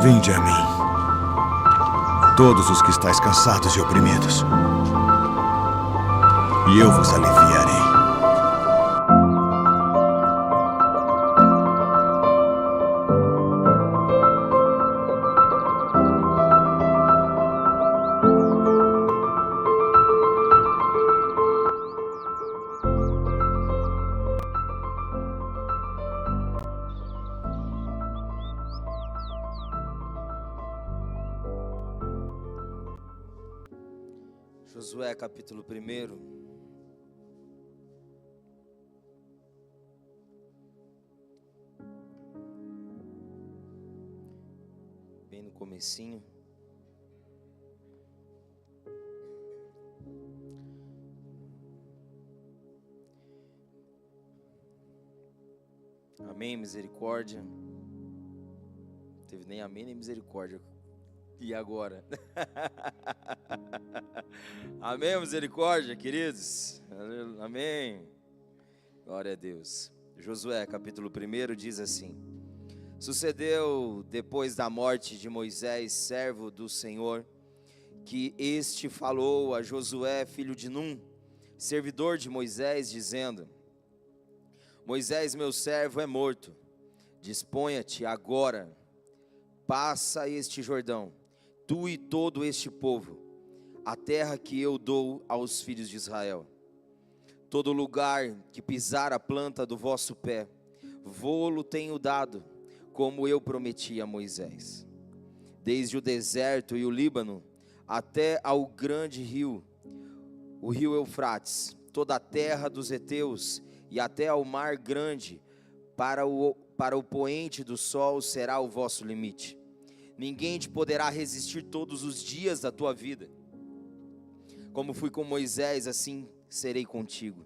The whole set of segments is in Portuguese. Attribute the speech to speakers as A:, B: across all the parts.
A: Vinde a mim, todos os que estáis cansados e oprimidos, e eu vos aliviarei.
B: Josué capítulo 1. Bem no comecinho. Amém, misericórdia. Não teve nem amém nem misericórdia. E agora? Amém, misericórdia, queridos? Amém. Glória a Deus. Josué, capítulo 1, diz assim: Sucedeu depois da morte de Moisés, servo do Senhor, que este falou a Josué, filho de Num, servidor de Moisés, dizendo: Moisés, meu servo, é morto. Disponha-te agora, passa este Jordão, tu e todo este povo, a terra que eu dou aos filhos de Israel. Todo lugar que pisar a planta do vosso pé, vô-lo tenho dado, como eu prometi a Moisés. Desde o deserto e o Líbano, até ao grande rio, o rio Eufrates, toda a terra dos heteus, e até ao mar grande, para o poente do sol será o vosso limite. Ninguém te poderá resistir todos os dias da tua vida. Como fui com Moisés, assim serei contigo.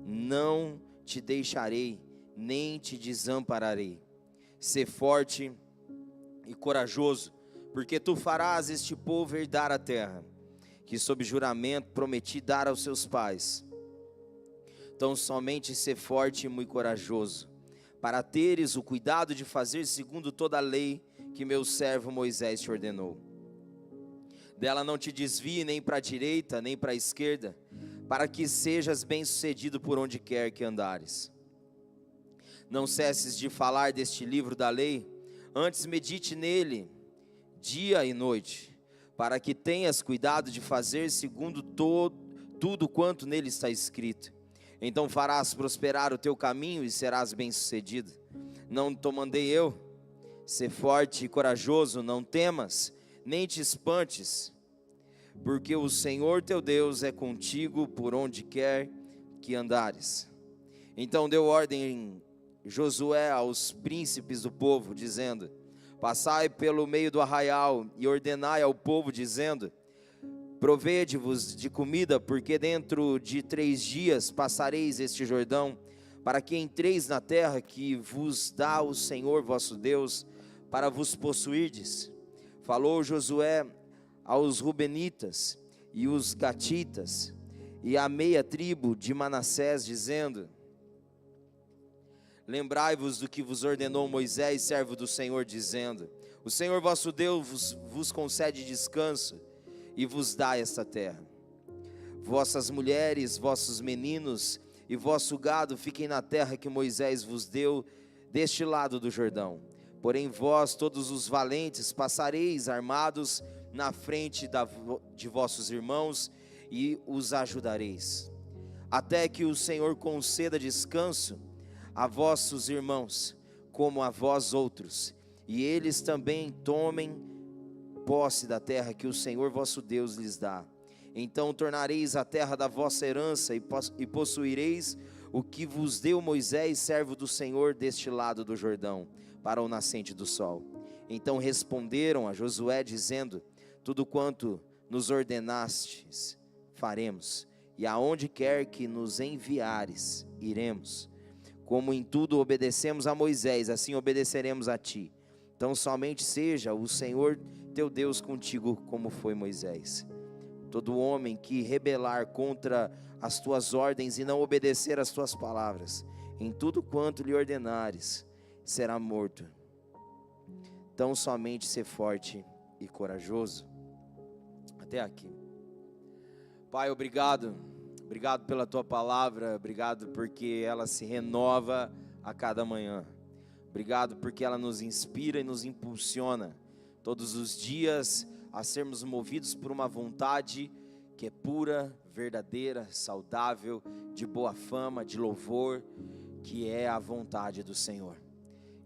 B: Não te deixarei, nem te desampararei. Sê forte e corajoso, porque tu farás este povo herdar a terra, que sob juramento prometi dar aos seus pais. Então somente sê forte e muito corajoso, para teres o cuidado de fazer segundo toda a lei que meu servo Moisés te ordenou. Dela não te desvie nem para a direita, nem para a esquerda, para que sejas bem-sucedido por onde quer que andares. Não cesses de falar deste livro da lei, antes medite nele, dia e noite, para que tenhas cuidado de fazer segundo tudo quanto nele está escrito. Então farás prosperar o teu caminho e serás bem-sucedido. Não te mandei eu? Sê forte e corajoso, não temas, nem te espantes, porque o Senhor teu Deus é contigo por onde quer que andares. Então deu ordem Josué aos príncipes do povo, dizendo: Passai pelo meio do arraial e ordenai ao povo, dizendo: Provede-vos de comida, porque dentro de 3 dias passareis este Jordão, para que entreis na terra que vos dá o Senhor vosso Deus, para vos possuirdes. Falou Josué aos Rubenitas e os Gatitas e à meia tribo de Manassés, dizendo: Lembrai-vos do que vos ordenou Moisés, servo do Senhor, dizendo: O Senhor vosso Deus vos concede descanso e vos dá esta terra. Vossas mulheres, vossos meninos e vosso gado fiquem na terra que Moisés vos deu deste lado do Jordão. Porém vós, todos os valentes, passareis armados na frente de vossos irmãos e os ajudareis, até que o Senhor conceda descanso a vossos irmãos, como a vós outros, e eles também tomem posse da terra que o Senhor vosso Deus lhes dá. Então tornareis a terra da vossa herança e possuireis o que vos deu Moisés, servo do Senhor, deste lado do Jordão, para o nascente do sol. Então responderam a Josué, dizendo: Tudo quanto nos ordenastes faremos, e aonde quer que nos enviares, iremos. Como em tudo obedecemos a Moisés, assim obedeceremos a ti. Então somente seja o Senhor teu Deus contigo, como foi Moisés. Todo homem que rebelar contra as tuas ordens e não obedecer às tuas palavras, em tudo quanto lhe ordenares, será morto. tão somente ser forte e corajoso. Até aqui. Pai, obrigado pela tua palavra, obrigado porque ela se renova a cada manhã. Obrigado porque ela nos inspira e nos impulsiona todos os dias a sermos movidos por uma vontade que é pura, verdadeira, saudável, de boa fama, de louvor, que é a vontade do Senhor.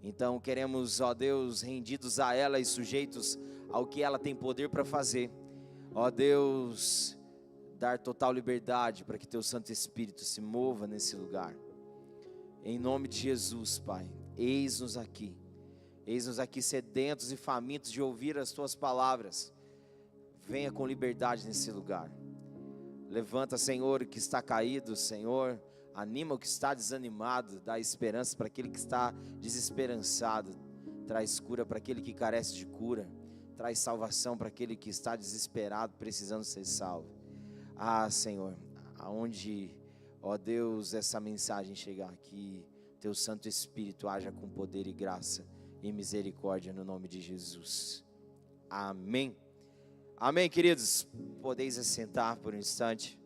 B: Então queremos, ó Deus, rendidos a ela e sujeitos ao que ela tem poder para fazer, ó Deus, dar total liberdade para que teu Santo Espírito se mova nesse lugar. Em nome de Jesus, Pai, eis-nos aqui sedentos e famintos de ouvir as tuas palavras. Venha com liberdade nesse lugar. Levanta, Senhor, o que está caído, Senhor, anima o que está desanimado, dá esperança para aquele que está desesperançado, traz cura para aquele que carece de cura, traz salvação para aquele que está desesperado, precisando ser salvo. Ah, Senhor, aonde, ó Deus, essa mensagem chegar aqui, teu Santo Espírito haja com poder e graça e misericórdia no nome de Jesus. Amém. Amém, queridos. Podeis assentar por um instante.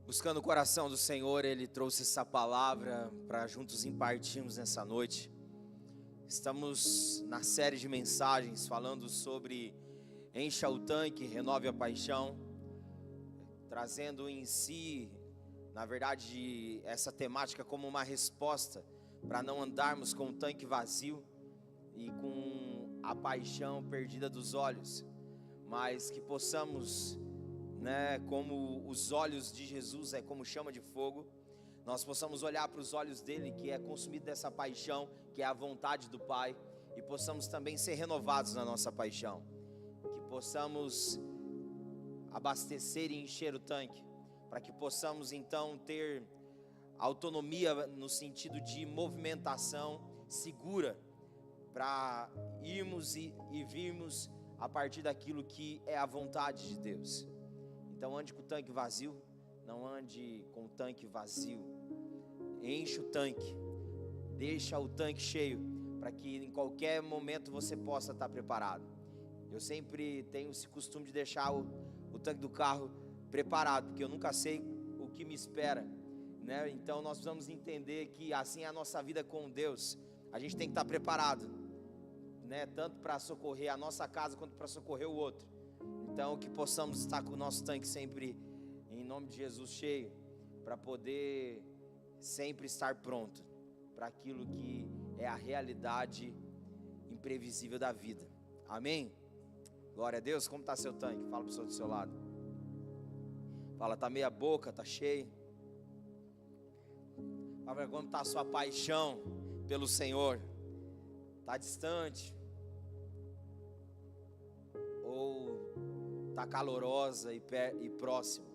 B: Buscando o coração do Senhor, Ele trouxe essa palavra para juntos impartirmos nessa noite. Estamos na série de mensagens falando sobre encha o tanque, renove a paixão, trazendo em si, na verdade, essa temática como uma resposta para não andarmos com o tanque vazio e com a paixão perdida dos olhos, mas que possamos, como os olhos de Jesus é como chama de fogo, nós possamos olhar para os olhos dele, que é consumido dessa paixão, que é a vontade do Pai, e possamos também ser renovados na nossa paixão, que possamos abastecer e encher o tanque, para que possamos então ter autonomia no sentido de movimentação segura, para irmos e virmos a partir daquilo que é a vontade de Deus. Então ande com o tanque vazio, não ande com o tanque vazio, enche o tanque, deixa o tanque cheio, para que em qualquer momento você possa estar preparado. Eu sempre tenho esse costume de deixar o tanque do carro preparado, porque eu nunca sei o que me espera, Então nós precisamos entender que assim é a nossa vida com Deus, a gente tem que estar preparado, tanto para socorrer a nossa casa, quanto para socorrer o outro. Então que possamos estar com o nosso tanque sempre, em nome de Jesus, cheio, para poder sempre estar pronto para aquilo que é a realidade imprevisível da vida. Amém? Glória a Deus. Como está seu tanque? Fala para o pessoal do seu lado. Fala, está meia boca, está cheio. Fala, como está a sua paixão pelo Senhor? Está distante? Ou está calorosa e próxima?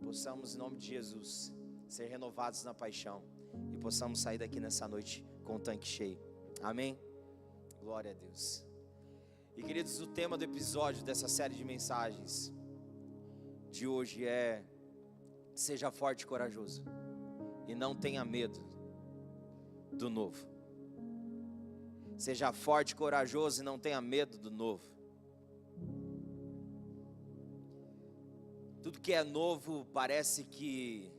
B: Possamos, em nome de Jesus, ser renovados na paixão e possamos sair daqui nessa noite com o tanque cheio. Amém? Glória a Deus. E queridos, o tema do episódio dessa série de mensagens de hoje é: seja forte e corajoso e não tenha medo do novo. Seja forte e corajoso e não tenha medo do novo. Tudo que é novo parece que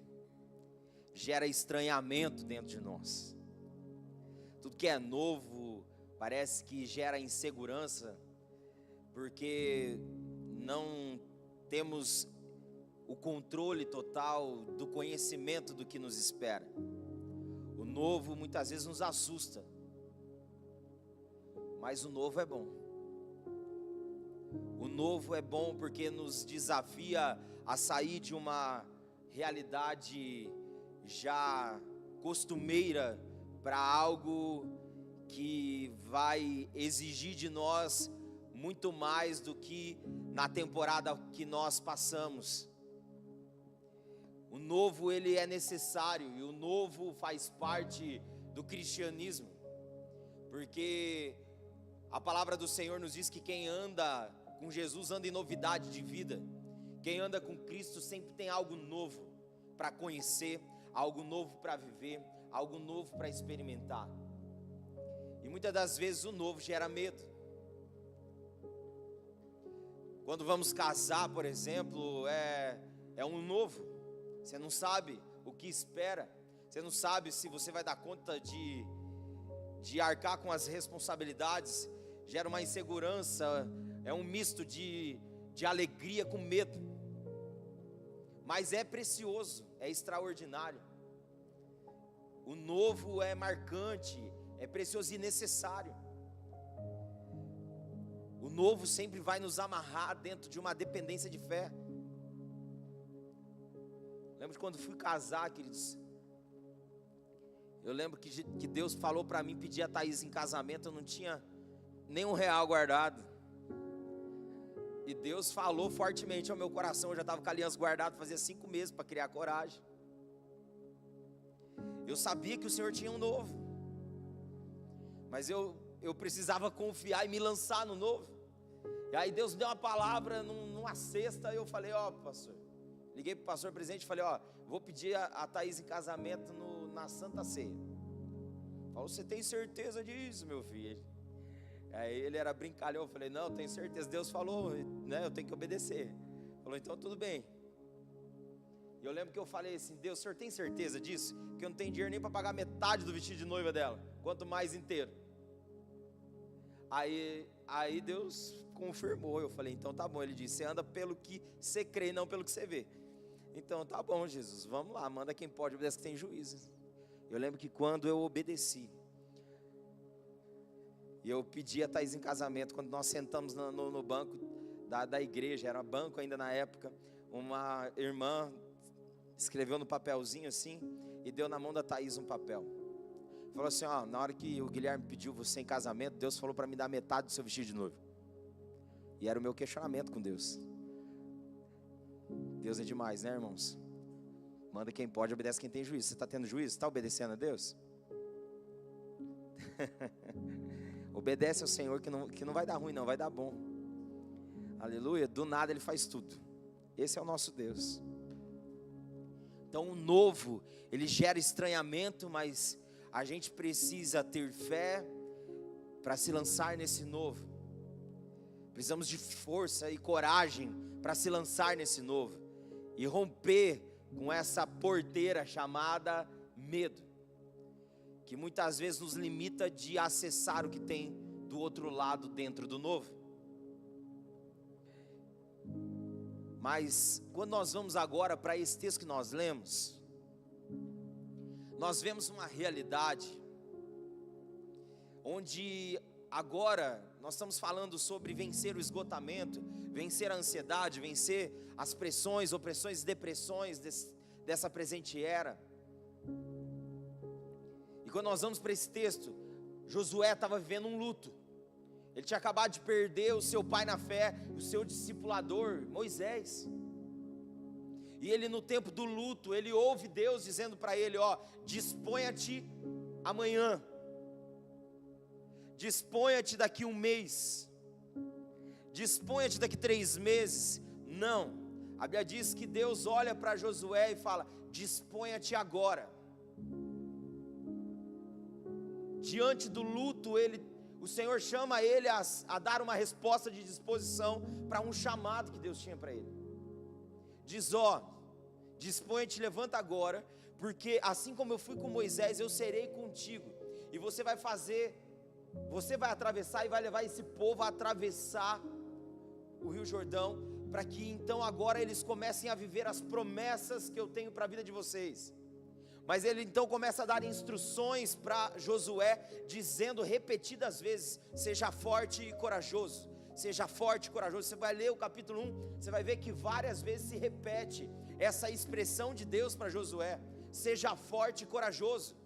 B: gera estranhamento dentro de nós. Tudo que é novo parece que gera insegurança, porque não temos o controle total do conhecimento do que nos espera. O novo muitas vezes nos assusta, mas o novo é bom. O novo é bom porque nos desafia a sair de uma realidade já costumeira para algo que vai exigir de nós muito mais do que na temporada que nós passamos. O novo, ele é necessário, e o novo faz parte do cristianismo, porque a palavra do Senhor nos diz que quem anda com Jesus anda em novidade de vida. Quem anda com Cristo sempre tem algo novo para conhecer, algo novo para viver, algo novo para experimentar. E muitas das vezes o novo gera medo. Quando vamos casar, por exemplo, é um novo. Você não sabe o que espera. Você não sabe se você vai dar conta de arcar com as responsabilidades. Gera uma insegurança, é um misto de alegria com medo. Mas é precioso, é extraordinário. O novo é marcante, é precioso e necessário. O novo sempre vai nos amarrar dentro de uma dependência de fé. Lembro de quando fui casar, queridos. Eu lembro que Deus falou para mim pedir a Thaís em casamento. Eu não tinha nem R$1 guardado. E Deus falou fortemente ao meu coração. Eu já estava com a aliança guardada fazia 5 meses para criar coragem. Eu sabia que o Senhor tinha um novo. Mas eu precisava confiar e me lançar no novo. E aí Deus deu uma palavra numa sexta. E eu falei, pastor. Liguei para o pastor presidente e falei, vou pedir a Thaís em casamento na Santa Ceia. Falou, você tem certeza disso, meu filho? Aí ele era brincalhão, eu falei, não, tenho certeza, Deus falou, né, eu tenho que obedecer. Falou, então tudo bem. E eu lembro que eu falei assim, Deus, o senhor tem certeza disso? Que eu não tenho dinheiro nem para pagar metade do vestido de noiva dela, quanto mais inteiro. Aí Deus confirmou, eu falei, então tá bom. Ele disse, você anda pelo que você crê, não pelo que você vê. Então tá bom, Jesus, vamos lá, manda quem pode, obedece que tem juízo. Eu lembro que quando eu obedeci, e eu pedi a Thaís em casamento, quando nós sentamos no banco da igreja, era banco ainda na época, uma irmã escreveu no papelzinho assim, e deu na mão da Thaís um papel. Falou assim, na hora que o Guilherme pediu você em casamento, Deus falou para me dar metade do seu vestido de noivo. E era o meu questionamento com Deus. Deus é demais, né, irmãos? Manda quem pode, obedece quem tem juízo. Você está tendo juízo? Está obedecendo a Deus? Obedece ao Senhor que não vai dar ruim, não, vai dar bom. Aleluia, do nada Ele faz tudo. Esse é o nosso Deus. Então o novo, ele gera estranhamento, mas a gente precisa ter fé para se lançar nesse novo. Precisamos de força e coragem para se lançar nesse novo e romper com essa porteira chamada medo, que muitas vezes nos limita de acessar o que tem do outro lado dentro do novo. Mas quando nós vamos agora para esse texto que nós lemos, nós vemos uma realidade onde agora nós estamos falando sobre vencer o esgotamento, vencer a ansiedade, vencer as pressões, opressões e depressões dessa presente era. E quando nós vamos para esse texto, Josué estava vivendo um luto. Ele tinha acabado de perder o seu pai na fé, o seu discipulador, Moisés. E ele, no tempo do luto, ele ouve Deus dizendo para ele, disponha-te amanhã. Disponha-te daqui 1 mês. Disponha-te daqui 3 meses. Não. A Bíblia diz que Deus olha para Josué e fala, disponha-te agora. Diante do luto, o Senhor chama ele a dar uma resposta de disposição para um chamado que Deus tinha para ele. Diz, disponha-te, levanta agora, porque assim como eu fui com Moisés, eu serei contigo. E você vai atravessar e vai levar esse povo a atravessar o Rio Jordão, para que então agora eles comecem a viver as promessas que eu tenho para a vida de vocês. Mas ele então começa a dar instruções para Josué, dizendo repetidas vezes, seja forte e corajoso, seja forte e corajoso. Você vai ler o capítulo 1, você vai ver que várias vezes se repete essa expressão de Deus para Josué, seja forte e corajoso.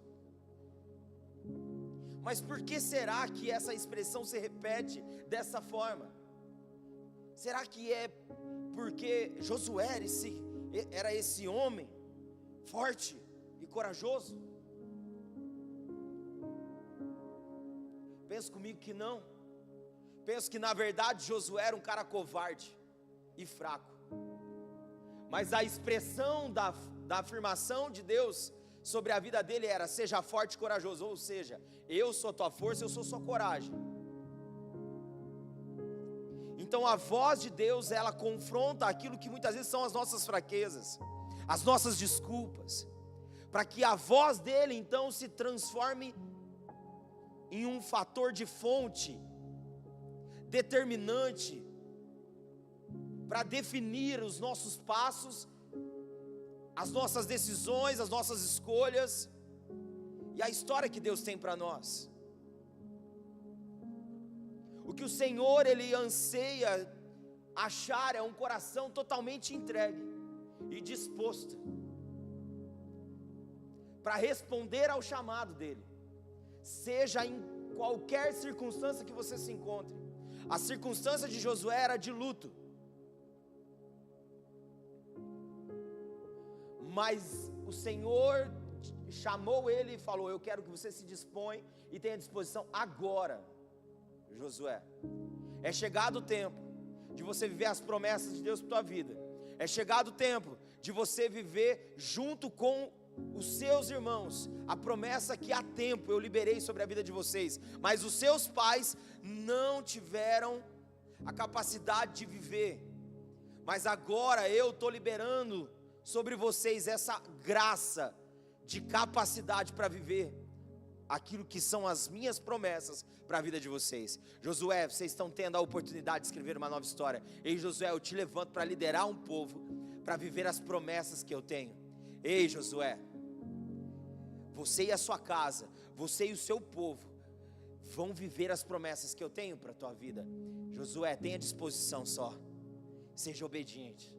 B: Mas por que será que essa expressão se repete dessa forma? Será que é porque Josué era esse homem forte e corajoso? Pensa comigo que não. Penso que na verdade Josué era um cara covarde e fraco. Mas a expressão da afirmação de Deus sobre a vida dele era: seja forte e corajoso. Ou seja, eu sou tua força, eu sou sua coragem. Então a voz de Deus, ela confronta aquilo que muitas vezes são as nossas fraquezas, as nossas desculpas, para que a voz dele então se transforme em um fator de fonte determinante para definir os nossos passos, as nossas decisões, as nossas escolhas e a história que Deus tem para nós. O que o Senhor, Ele anseia achar é um coração totalmente entregue e disposto para responder ao chamado dEle, seja em qualquer circunstância que você se encontre. A circunstância de Josué era de luto, mas o Senhor chamou ele e falou: eu quero que você se dispõe e tenha disposição agora, Josué. É chegado o tempo de você viver as promessas de Deus para a tua vida. É chegado o tempo de você viver junto com os seus irmãos a promessa que há tempo eu liberei sobre a vida de vocês, mas os seus pais não tiveram a capacidade de viver. Mas agora eu estou liberando sobre vocês essa graça de capacidade para viver aquilo que são as minhas promessas para a vida de vocês. Josué, vocês estão tendo a oportunidade de escrever uma nova história. Ei, Josué, eu te levanto para liderar um povo, para viver as promessas que eu tenho. Ei, Josué, você e a sua casa, você e o seu povo vão viver as promessas que eu tenho para a tua vida. Josué, tenha disposição só, seja obediente.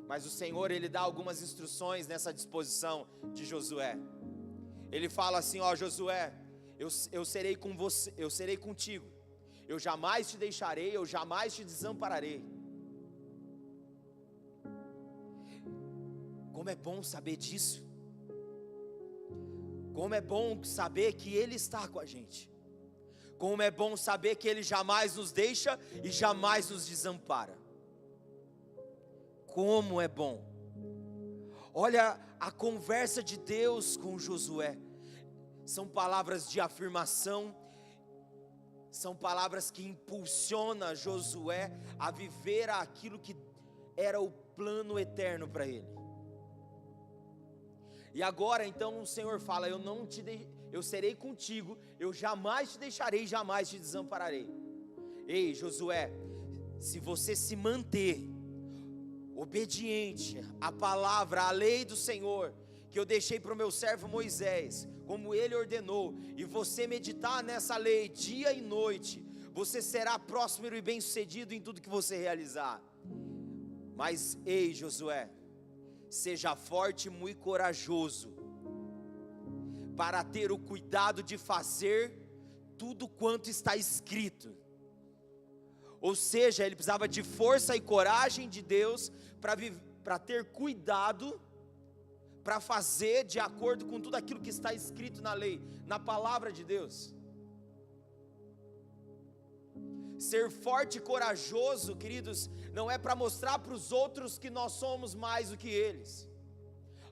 B: Mas o Senhor, Ele dá algumas instruções nessa disposição de Josué. Ele fala assim: ó Josué, eu serei com você, eu serei contigo, eu jamais te deixarei, eu jamais te desampararei. Como é bom saber disso. Como é bom saber que Ele está com a gente. Como é bom saber que Ele jamais nos deixa e jamais nos desampara. Como é bom. Olha a conversa de Deus com Josué. São palavras de afirmação, são palavras que impulsionam Josué a viver aquilo que era o plano eterno para ele. E agora então o Senhor fala: eu serei contigo, eu jamais te deixarei, jamais te desampararei. Ei, Josué, se você se manter obediente à palavra, à lei do Senhor, que eu deixei para o meu servo Moisés, como ele ordenou, e você meditar nessa lei dia e noite, você será próspero e bem sucedido em tudo que você realizar. Mas ei, Josué, seja forte e muito corajoso, para ter o cuidado de fazer tudo quanto está escrito. Ou seja, ele precisava de força e coragem de Deus para ter cuidado, para fazer de acordo com tudo aquilo que está escrito na lei, na palavra de Deus. Ser forte e corajoso, queridos, não é para mostrar para os outros que nós somos mais do que eles.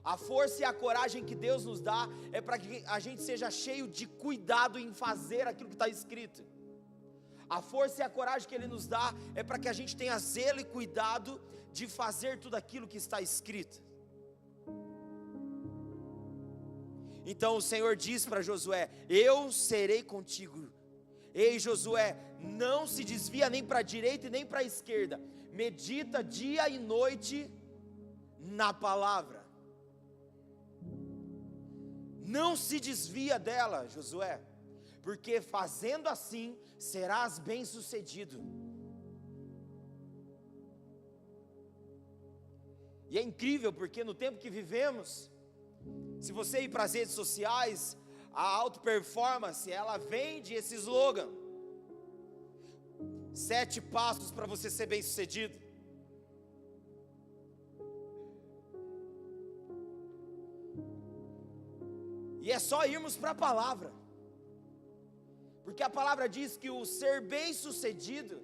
B: A força e a coragem que Deus nos dá é para que a gente seja cheio de cuidado em fazer aquilo que está escrito. A força e a coragem que Ele nos dá é para que a gente tenha zelo e cuidado de fazer tudo aquilo que está escrito. Então o Senhor diz para Josué: eu serei contigo. Ei, Josué, não se desvia nem para a direita e nem para a esquerda, medita dia e noite na palavra. Não se desvia dela, Josué, porque fazendo assim serás bem-sucedido. E é incrível porque no tempo que vivemos, se você ir para as redes sociais, a alta performance, ela vende esse slogan: 7 passos para você ser bem-sucedido. E é só irmos para a palavra, porque a palavra diz que o ser bem-sucedido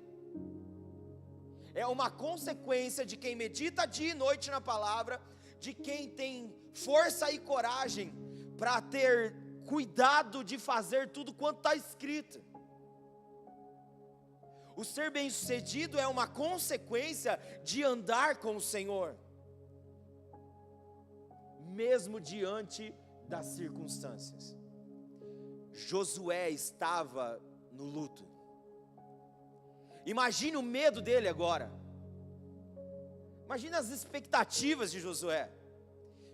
B: é uma consequência de quem medita dia e noite na palavra, de quem tem força e coragem para ter cuidado de fazer tudo quanto está escrito. O ser bem-sucedido é uma consequência de andar com o Senhor, mesmo diante das circunstâncias. Josué estava no luto. Imagine o medo dele agora. Imagine as expectativas de Josué.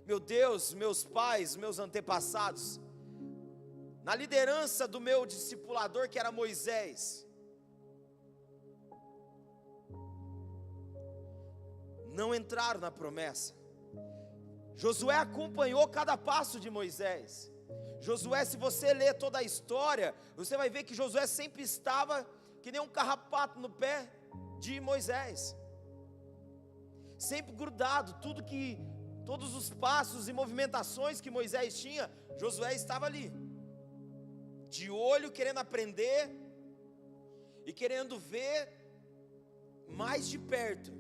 B: Meu Deus, meus pais, meus antepassados, na liderança do meu discipulador que era Moisés, não entraram na promessa. Josué acompanhou cada passo de Moisés. Josué, se você ler toda a história, você vai ver que Josué sempre estava que nem um carrapato no pé de Moisés, sempre grudado, todos os passos e movimentações que Moisés tinha, Josué estava ali, de olho, querendo aprender e querendo ver mais de perto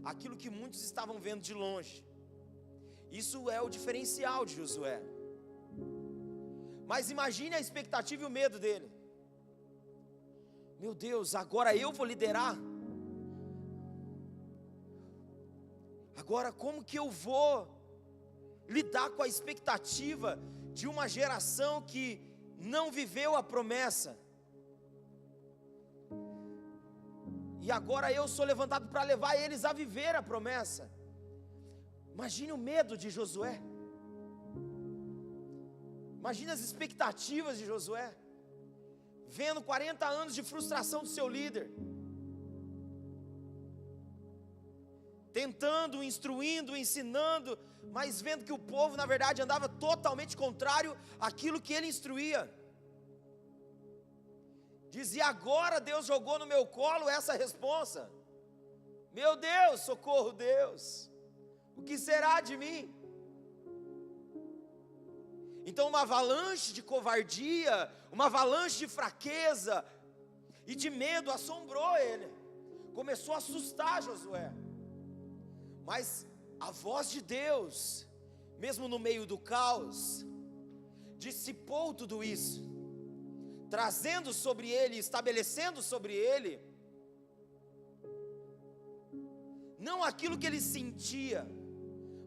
B: aquilo que muitos estavam vendo de longe. Isso é o diferencial de Josué. Mas imagine a expectativa e o medo dele. Meu Deus, agora eu vou liderar? Agora como que eu vou lidar com a expectativa de uma geração que não viveu a promessa? E agora eu sou levantado para levar eles a viver a promessa. Imagine o medo de Josué. Imagine as expectativas de Josué, vendo 40 anos de frustração do seu líder, tentando, instruindo, ensinando, mas vendo que o povo na verdade andava totalmente contrário àquilo que ele instruía. Dizia: agora Deus jogou no meu colo essa responsa. Meu Deus, socorro Deus, o que será de mim? Então uma avalanche de covardia, uma avalanche de fraqueza e de medo assombrou ele, começou a assustar Josué. Mas a voz de Deus, mesmo no meio do caos, dissipou tudo isso, trazendo sobre ele, estabelecendo sobre ele, não aquilo que ele sentia,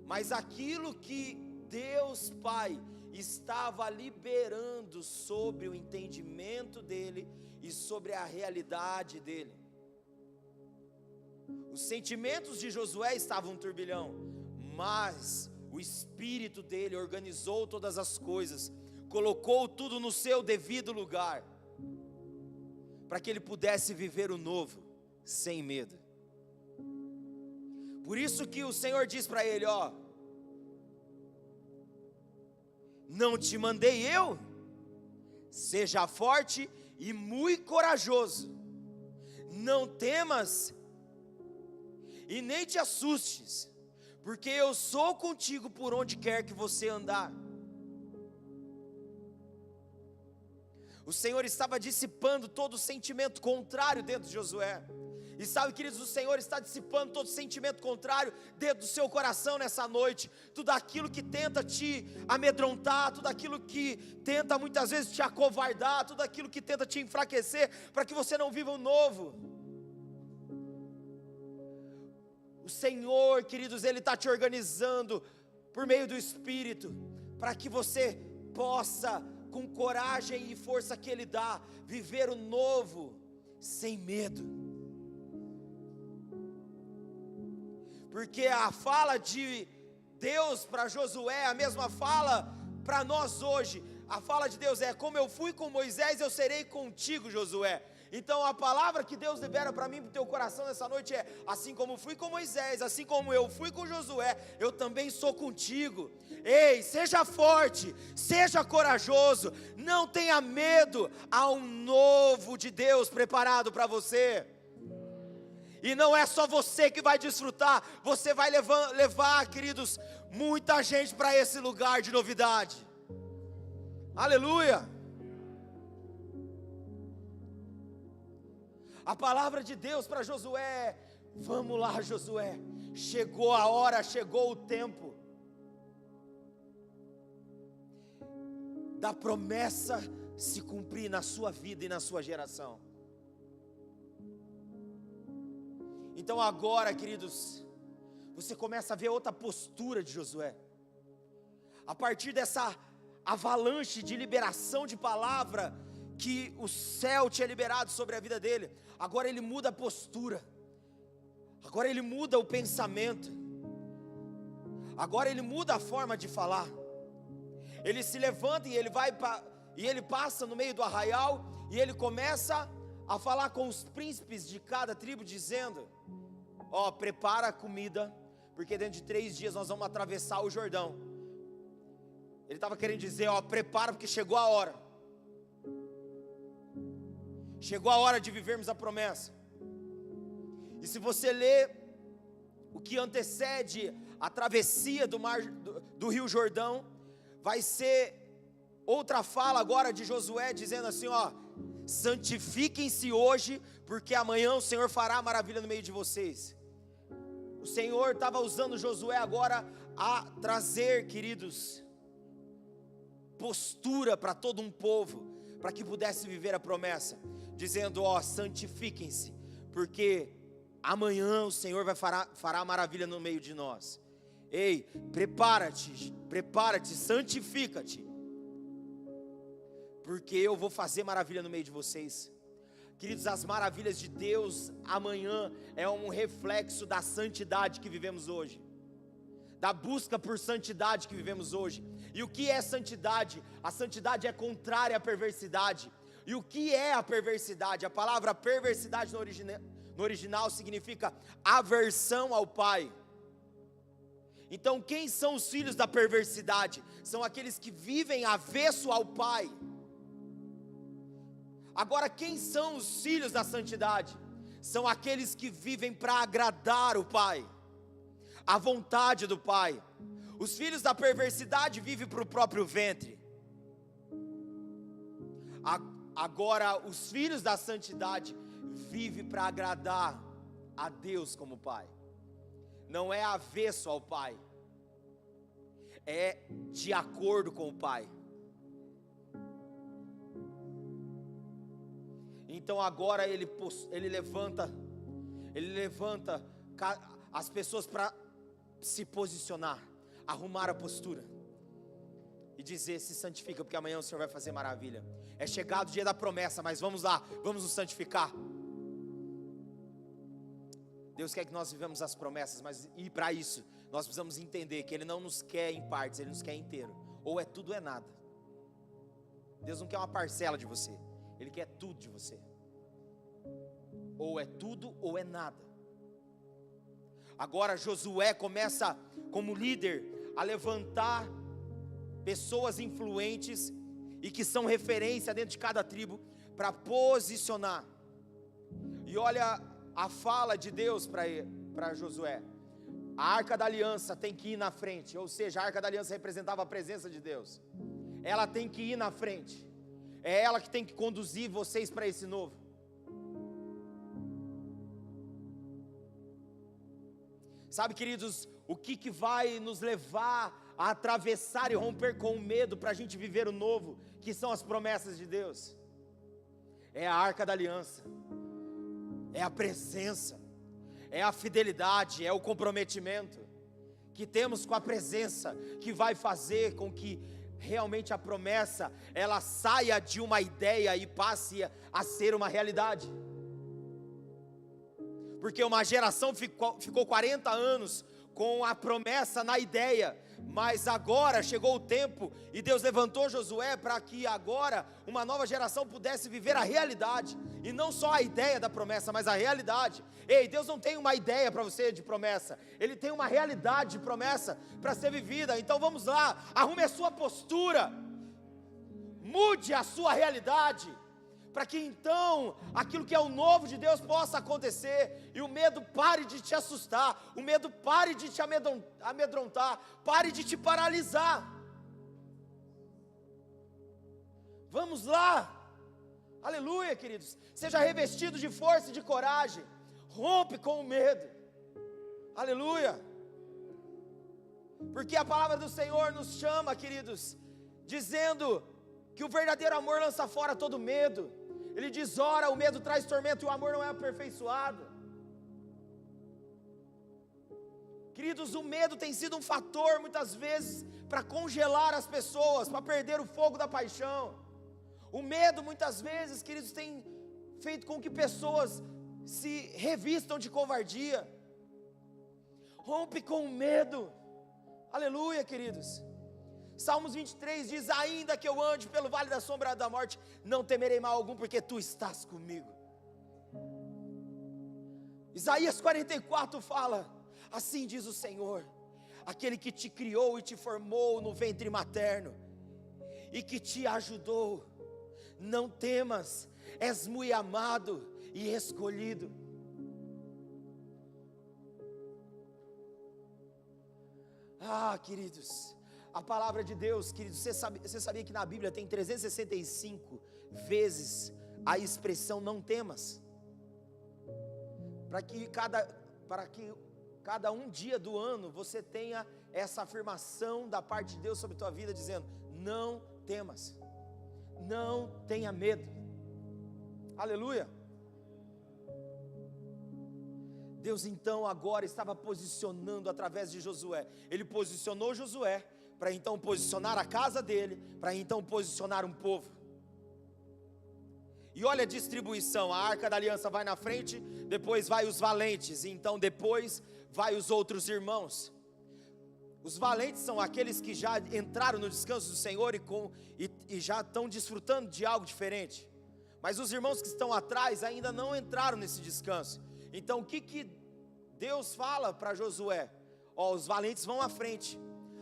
B: mas aquilo que Deus Pai estava liberando sobre o entendimento dele e sobre a realidade dele. Os sentimentos de Josué estavam um turbilhão, mas o espírito dele organizou todas as coisas, colocou tudo no seu devido lugar, para que ele pudesse viver o novo, sem medo. Por isso que o Senhor diz para ele: ó, não te mandei eu? Seja forte e muito corajoso, não temas e nem te assustes, porque eu sou contigo por onde quer que você andar. O Senhor estava dissipando todo o sentimento contrário dentro de Josué. E sabe, queridos, o Senhor está dissipando todo sentimento contrário dentro do seu coração nessa noite. Tudo aquilo que tenta te amedrontar, tudo aquilo que tenta muitas vezes te acovardar, tudo aquilo que tenta te enfraquecer, para que você não viva o novo. O Senhor, queridos, Ele está te organizando por meio do Espírito, para que você possa, com coragem e força que Ele dá, viver o novo sem medo. Porque a fala de Deus para Josué é a mesma fala para nós hoje. A fala de Deus é: como eu fui com Moisés, eu serei contigo, Josué. Então a palavra que Deus libera para mim, para o teu coração nessa noite é: assim como fui com Moisés, assim como eu fui com Josué, eu também sou contigo. Ei, seja forte, seja corajoso, não tenha medo, há um novo de Deus preparado para você. E não é só você que vai desfrutar, você vai levar, queridos, muita gente para esse lugar de novidade. Aleluia! A palavra de Deus para Josué é: Vamos lá, Josué, chegou a hora, chegou o tempo da promessa se cumprir na sua vida e na sua geração. Então agora, queridos, você começa a ver outra postura de Josué. A partir dessa avalanche de liberação de palavra que o céu tinha liberado sobre a vida dele, agora ele muda a postura, agora ele muda o pensamento, agora ele muda a forma de falar. Ele se levanta e ele passa no meio do arraial e ele começa a falar com os príncipes de cada tribo, dizendo: ó, prepara a comida, porque dentro de 3 dias nós vamos atravessar o Jordão. Ele estava querendo dizer, ó, prepara, porque chegou a hora. Chegou a hora de vivermos a promessa. E se você ler o que antecede a travessia do Rio Jordão, vai ser outra fala agora de Josué, dizendo assim, ó: santifiquem-se hoje, porque amanhã o Senhor fará maravilha no meio de vocês. O Senhor estava usando Josué agora a trazer, queridos, postura para todo um povo, para que pudesse viver a promessa, dizendo, ó, santifiquem-se, porque amanhã o Senhor fará maravilha no meio de nós. Ei, prepara-te, santifica-te, porque eu vou fazer maravilha no meio de vocês. Queridos, as maravilhas de Deus amanhã é um reflexo da santidade que vivemos hoje, da busca por santidade que vivemos hoje. E o que é santidade? A santidade é contrária à perversidade. E o que é a perversidade? A palavra perversidade no original significa aversão ao Pai. Então quem são os filhos da perversidade? São aqueles que vivem avesso ao Pai. Agora, quem são os filhos da santidade? São aqueles que vivem para agradar o Pai, a vontade do Pai. Os filhos da perversidade vivem para o próprio ventre. Agora, os filhos da santidade vivem para agradar a Deus como Pai. Não é avesso ao Pai, é de acordo com o Pai. Então agora ele levanta as pessoas para se posicionar, arrumar a postura e dizer: se santifica, porque amanhã o Senhor vai fazer maravilha. É chegado o dia da promessa, mas vamos lá, vamos nos santificar. Deus quer que nós vivamos as promessas, mas e para isso nós precisamos entender que Ele não nos quer em partes, Ele nos quer inteiro. Ou é tudo ou é nada. Deus não quer uma parcela de você, Ele quer tudo de você. Ou é tudo ou é nada. Agora Josué começa como líder a levantar pessoas influentes e que são referência dentro de cada tribo para posicionar. E olha a fala de Deus para Josué: a arca da aliança tem que ir na frente. Ou seja, a arca da aliança representava a presença de Deus. Ela tem que ir na frente. É ela que tem que conduzir vocês para esse novo. Sabe, queridos, o que vai nos levar a atravessar e romper com o medo para a gente viver o novo, que são as promessas de Deus? É a arca da aliança, é a presença, é a fidelidade, é o comprometimento que temos com a presença, que vai fazer com que realmente a promessa, ela saia de uma ideia e passe a ser uma realidade. Porque uma geração ficou 40 anos com a promessa na ideia, mas agora chegou o tempo e Deus levantou Josué para que agora uma nova geração pudesse viver a realidade, e não só a ideia da promessa, mas a realidade. Ei, Deus não tem uma ideia para você de promessa, Ele tem uma realidade de promessa para ser vivida. Então vamos lá, arrume a sua postura, mude a sua realidade, para que então aquilo que é o novo de Deus possa acontecer, e o medo pare de te assustar, o medo pare de te amedrontar, pare de te paralisar. Vamos lá, aleluia, queridos. Seja revestido de força e de coragem, Rompe com o medo. Aleluia. Porque a palavra do Senhor nos chama, queridos, dizendo que o verdadeiro amor lança fora todo medo. Ele diz: ora, o medo traz tormento e o amor não é aperfeiçoado. Queridos, o medo tem sido um fator muitas vezes para congelar as pessoas, para perder o fogo da paixão. O medo muitas vezes, queridos, tem feito com que pessoas se revistam de covardia. Rompe com o medo. Aleluia, queridos. Salmos 23 diz: ainda que eu ande pelo vale da sombra da morte, não temerei mal algum, porque tu estás comigo. Isaías 44 fala: assim diz o Senhor, aquele que te criou e te formou no ventre materno, e que te ajudou, não temas, és muito amado e escolhido. Ah, queridos, a palavra de Deus, queridos, você sabia que na Bíblia tem 365 vezes a expressão não temas? Para que cada um dia do ano você tenha essa afirmação da parte de Deus sobre a tua vida, dizendo: não temas, não tenha medo. Aleluia. Deus então agora estava posicionando através de Josué. Ele posicionou Josué para então posicionar a casa dele, para então posicionar um povo. E olha a distribuição: a arca da aliança vai na frente, depois vai os valentes, e então depois vai os outros irmãos. Os valentes são aqueles que já entraram no descanso do Senhor e já estão desfrutando de algo diferente. Mas os irmãos que estão atrás ainda não entraram nesse descanso. Então o que Deus fala para Josué? Os valentes vão à frente,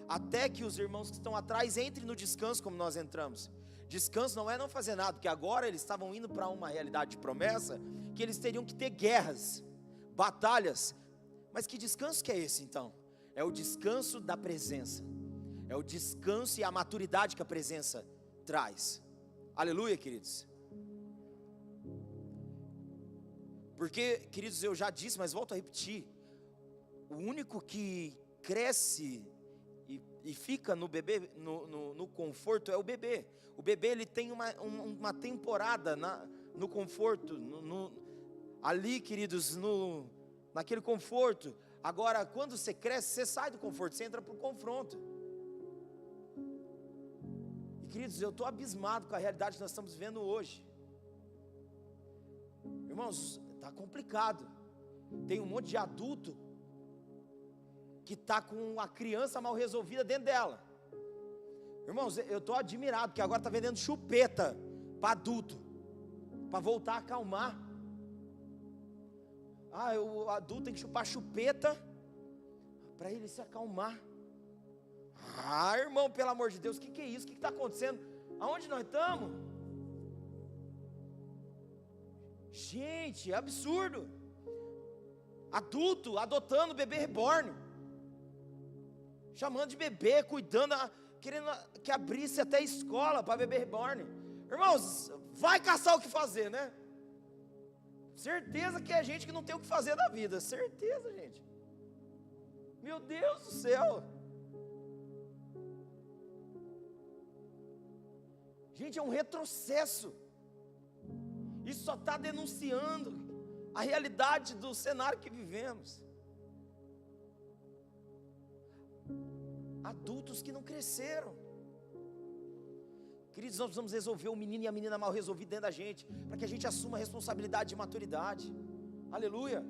B: até que os irmãos que estão atrás entrem no descanso como nós entramos. Descanso não é não fazer nada, porque agora eles estavam indo para uma realidade de promessa, que eles teriam que ter guerras, batalhas. Mas que descanso que é esse então? É o descanso da presença, é o descanso e a maturidade que a presença traz. Aleluia, queridos. Porque, queridos, eu já disse, mas volto a repetir: o único que cresce e fica no bebê, no conforto, é o bebê. O bebê, ele tem uma temporada no conforto, ali, queridos, naquele conforto. Agora, quando você cresce, você sai do conforto, você entra para o confronto. E, queridos, eu estou abismado com a realidade que nós estamos vivendo hoje. Irmãos, está complicado. Tem um monte de adulto que está com a criança mal resolvida dentro dela. Irmãos, eu estou admirado, porque agora está vendendo chupeta para adulto, para voltar a acalmar. O adulto tem que chupar chupeta para ele se acalmar. Irmão, pelo amor de Deus, o que é isso? O que está acontecendo? Aonde nós estamos? Gente, é absurdo. Adulto adotando bebê reborn, chamando de bebê, cuidando, querendo que abrisse até escola para bebê reborn. Irmãos, vai caçar o que fazer, né? Certeza que é gente que não tem o que fazer da vida. Certeza, gente. Meu Deus do céu. Gente, é um retrocesso. Isso só está denunciando a realidade do cenário que vivemos. Adultos que não cresceram. Queridos, nós precisamos resolver o menino e a menina mal resolvido dentro da gente, para que a gente assuma a responsabilidade de maturidade. Aleluia.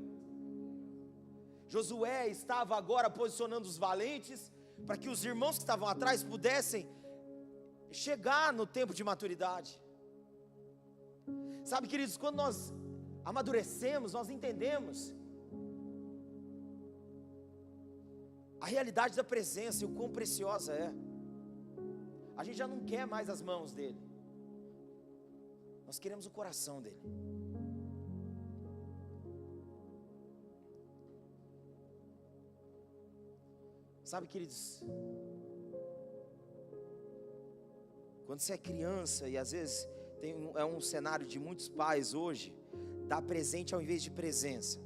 B: Josué estava agora posicionando os valentes, para que os irmãos que estavam atrás pudessem chegar no tempo de maturidade. Sabe, queridos, quando nós amadurecemos, nós entendemos a realidade da presença e o quão preciosa é. A gente já não quer mais as mãos dele, nós queremos o coração dele. Sabe, queridos, quando você é criança, e às vezes é um cenário de muitos pais hoje, dá presente ao invés de presença.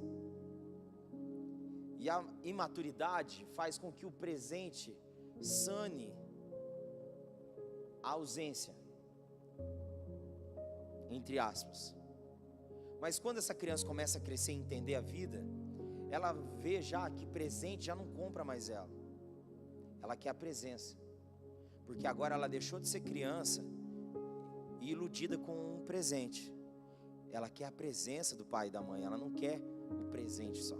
B: E a imaturidade faz com que o presente sane a ausência, entre aspas. Mas quando essa criança começa a crescer e entender a vida, ela vê já que presente já não compra mais ela. Ela quer a presença. Porque agora ela deixou de ser criança e iludida com um presente. Ela quer a presença do pai e da mãe. Ela não quer o presente só.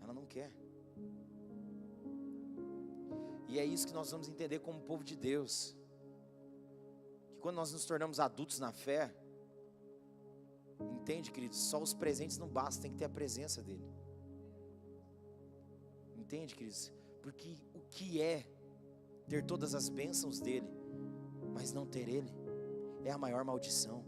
B: Ela não quer. E é isso que nós vamos entender como povo de Deus. Que quando nós nos tornamos adultos na fé, entende, queridos? Só os presentes não bastam, tem que ter a presença dele. Entende, queridos? Porque o que é ter todas as bênçãos dele, mas não ter ele, é a maior maldição.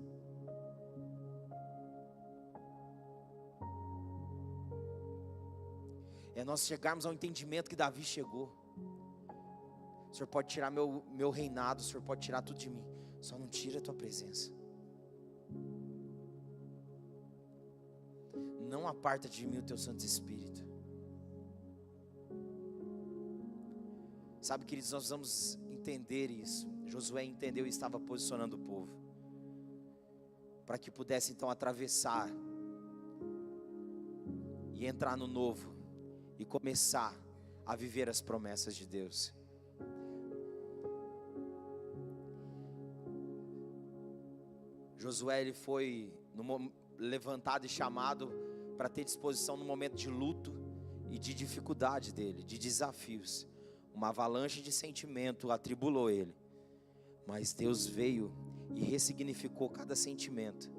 B: É nós chegarmos ao entendimento que Davi chegou. O Senhor pode tirar meu reinado, o Senhor pode tirar tudo de mim, só não tira a tua presença. Não aparta de mim o teu Santo Espírito. Sabe, queridos, nós vamos entender isso. Josué entendeu e estava posicionando o povo, para que pudesse então atravessar e entrar no novo e começar a viver as promessas de Deus. Josué, ele foi levantado e chamado para ter disposição no momento de luto e de dificuldade dele, de desafios. Uma avalanche de sentimento atribulou ele, mas Deus veio e ressignificou cada sentimento,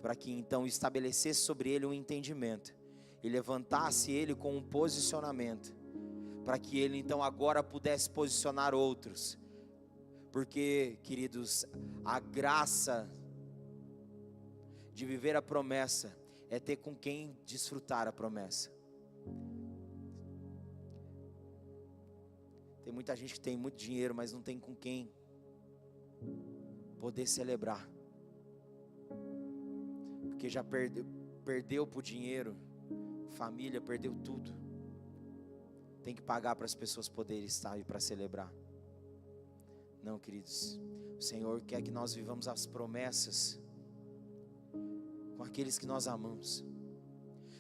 B: para que então estabelecesse sobre ele um entendimento, e levantasse ele com um posicionamento, para que ele então agora pudesse posicionar outros. Porque, queridos, a graça de viver a promessa é ter com quem desfrutar a promessa. Tem muita gente que tem muito dinheiro, mas não tem com quem poder celebrar, porque já perdeu por dinheiro, família, perdeu tudo. Tem que pagar para as pessoas poderem estar e para celebrar. Não, queridos, o Senhor quer que nós vivamos as promessas com aqueles que nós amamos.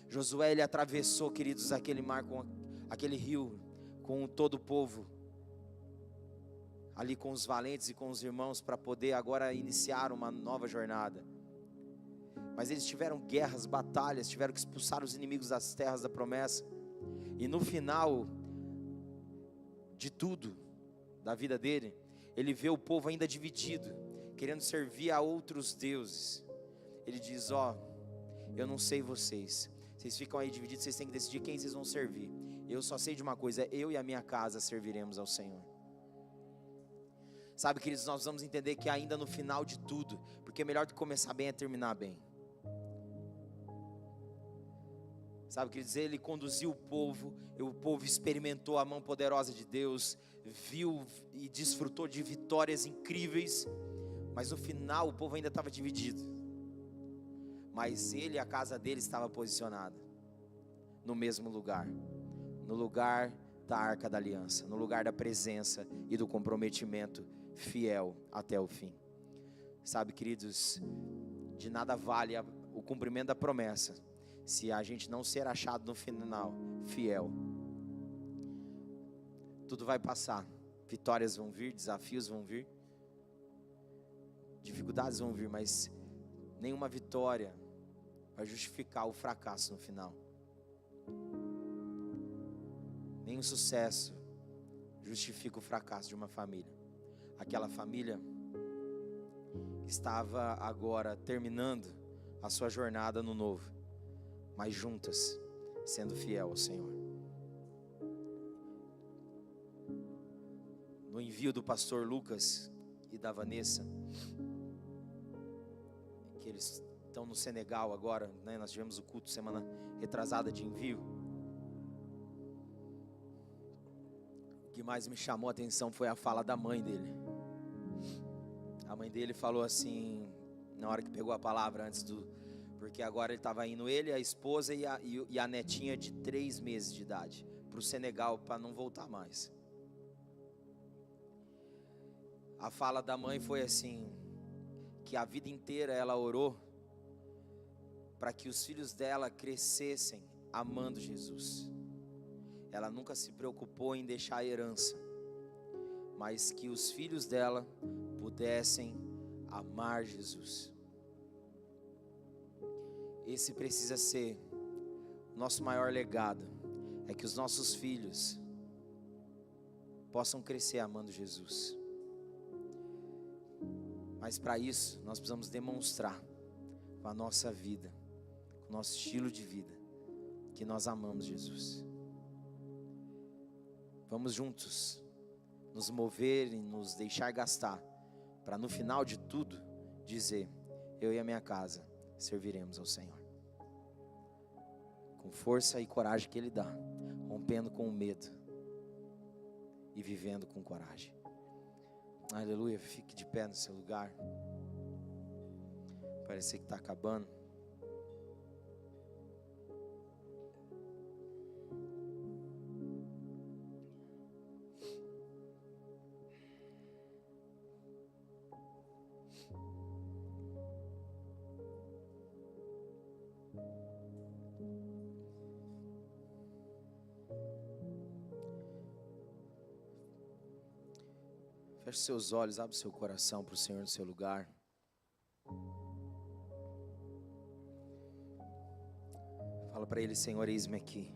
B: Josué, ele atravessou, queridos, aquele mar, aquele rio, com todo o povo, ali com os valentes e com os irmãos, para poder agora iniciar uma nova jornada. Mas eles tiveram guerras, batalhas, tiveram que expulsar os inimigos das terras da promessa. E no final de tudo, da vida dele, ele vê o povo ainda dividido, querendo servir a outros deuses. Ele diz: eu não sei vocês ficam aí divididos, vocês têm que decidir quem vocês vão servir. Eu só sei de uma coisa: eu e a minha casa serviremos ao Senhor. Sabe, queridos, nós vamos entender que ainda no final de tudo, porque melhor do que começar bem é terminar bem. Sabe, queridos, ele conduziu o povo experimentou a mão poderosa de Deus, viu e desfrutou de vitórias incríveis, mas no final o povo ainda estava dividido. Mas ele e a casa dele estava posicionada no mesmo lugar, no lugar da Arca da Aliança, no lugar da presença e do comprometimento fiel até o fim. Sabe, queridos, de nada vale o cumprimento da promessa se a gente não ser achado no final fiel. Tudo vai passar, vitórias vão vir, desafios vão vir, dificuldades vão vir, mas nenhuma vitória vai justificar o fracasso no final. Nenhum sucesso justifica o fracasso de uma família. Aquela família estava agora terminando a sua jornada no novo, mas juntas, sendo fiel ao Senhor. No envio do pastor Lucas e da Vanessa, que eles estão no Senegal agora, né? Nós tivemos o culto semana retrasada de envio. O que mais me chamou a atenção foi a fala da mãe dele. A mãe dele falou assim, na hora que pegou a palavra, antes do... Porque agora ele estava indo, ele, a esposa e a netinha de 3 meses de idade, para o Senegal, para não voltar mais. A fala da mãe foi assim, que a vida inteira ela orou para que os filhos dela crescessem amando Jesus. Ela nunca se preocupou em deixar a herança, mas que os filhos dela pudessem amar Jesus. Esse precisa ser o nosso maior legado, é que os nossos filhos possam crescer amando Jesus. Mas para isso, nós precisamos demonstrar com a nossa vida, com o nosso estilo de vida, que nós amamos Jesus. Vamos juntos nos mover e nos deixar gastar, para no final de tudo, dizer: eu e a minha casa serviremos ao Senhor. Com força e coragem que Ele dá, rompendo com o medo e vivendo com coragem. Aleluia, fique de pé no seu lugar. Parece que está acabando. Feche seus olhos, abre seu coração para o Senhor no seu lugar. Fala para Ele: Senhor, eis-me aqui.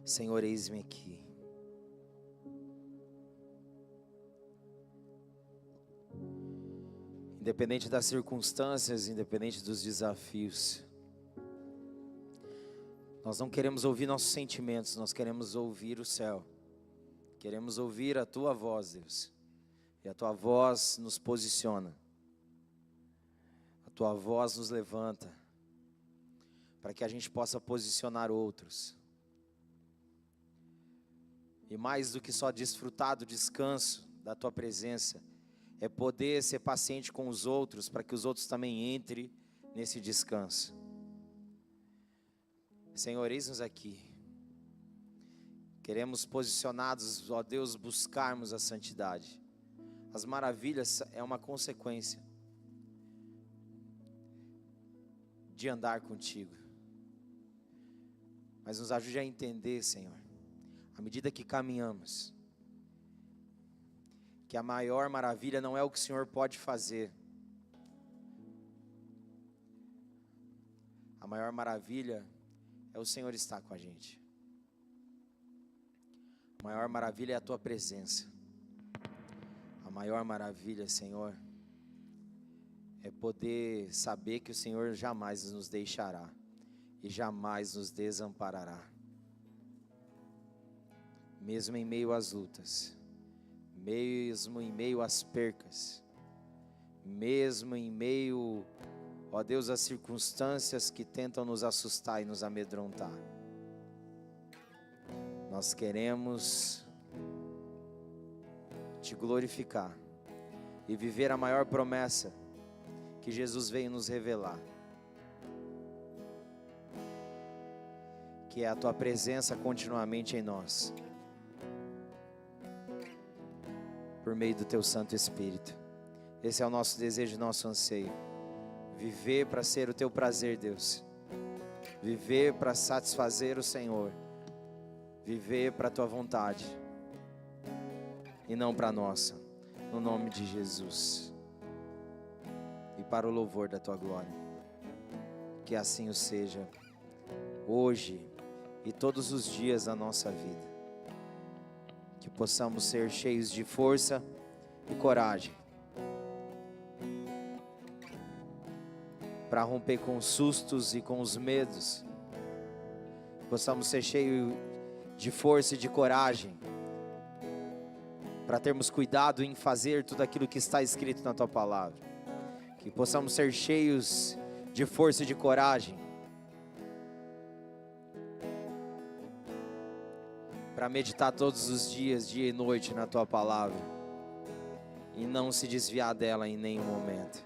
B: Senhor, eis-me aqui. Independente das circunstâncias, independente dos desafios, nós não queremos ouvir nossos sentimentos, nós queremos ouvir o céu. Queremos ouvir a Tua voz, Deus. E a Tua voz nos posiciona. A Tua voz nos levanta, para que a gente possa posicionar outros. E mais do que só desfrutar do descanso da Tua presença, é poder ser paciente com os outros, para que os outros também entrem nesse descanso. Senhor, eis-nos aqui. Queremos posicionados, ó Deus, buscarmos a santidade. As maravilhas é uma consequência de andar contigo. Mas nos ajude a entender, Senhor, à medida que caminhamos, que a maior maravilha não é o que o Senhor pode fazer. A maior maravilha é o Senhor estar com a gente. A maior maravilha é a Tua presença. A maior maravilha, Senhor, é poder saber que o Senhor jamais nos deixará e jamais nos desamparará. Mesmo em meio às lutas, mesmo em meio às percas, mesmo em meio, ó Deus, às circunstâncias que tentam nos assustar e nos amedrontar, nós queremos Te glorificar e viver a maior promessa que Jesus veio nos revelar, que é a Tua presença continuamente em nós, por meio do Teu Santo Espírito. Esse é o nosso desejo e nosso anseio, viver para ser o Teu prazer, Deus, viver para satisfazer o Senhor, viver para a Tua vontade e não para a nossa, no nome de Jesus, e para o louvor da Tua glória. Que assim o seja, hoje e todos os dias da nossa vida. Que possamos ser cheios de força e coragem para romper com os sustos e com os medos. Possamos ser cheios de força e de coragem para termos cuidado em fazer tudo aquilo que está escrito na Tua palavra. Que possamos ser cheios de força e de coragem para meditar todos os dias, dia e noite, na Tua palavra, e não se desviar dela em nenhum momento.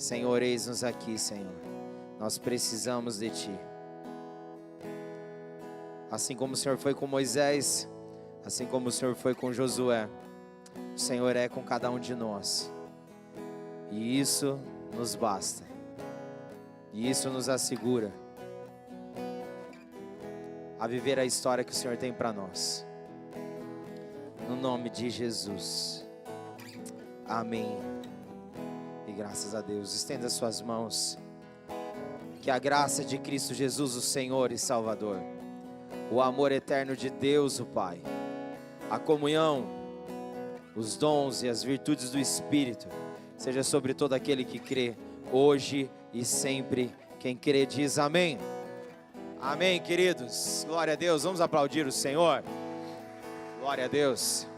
B: Senhor, eis-nos aqui, Senhor. Nós precisamos de Ti. Assim como o Senhor foi com Moisés, assim como o Senhor foi com Josué, o Senhor é com cada um de nós. E isso nos basta. E isso nos assegura a viver a história que o Senhor tem para nós. No nome de Jesus. Amém. E graças a Deus. Estenda suas mãos. Que a graça de Cristo Jesus, o Senhor e Salvador, o amor eterno de Deus, o Pai, a comunhão, os dons e as virtudes do Espírito, seja sobre todo aquele que crê, hoje e sempre. Quem crê diz amém. Amém, queridos. Glória a Deus. Vamos aplaudir o Senhor. Glória a Deus.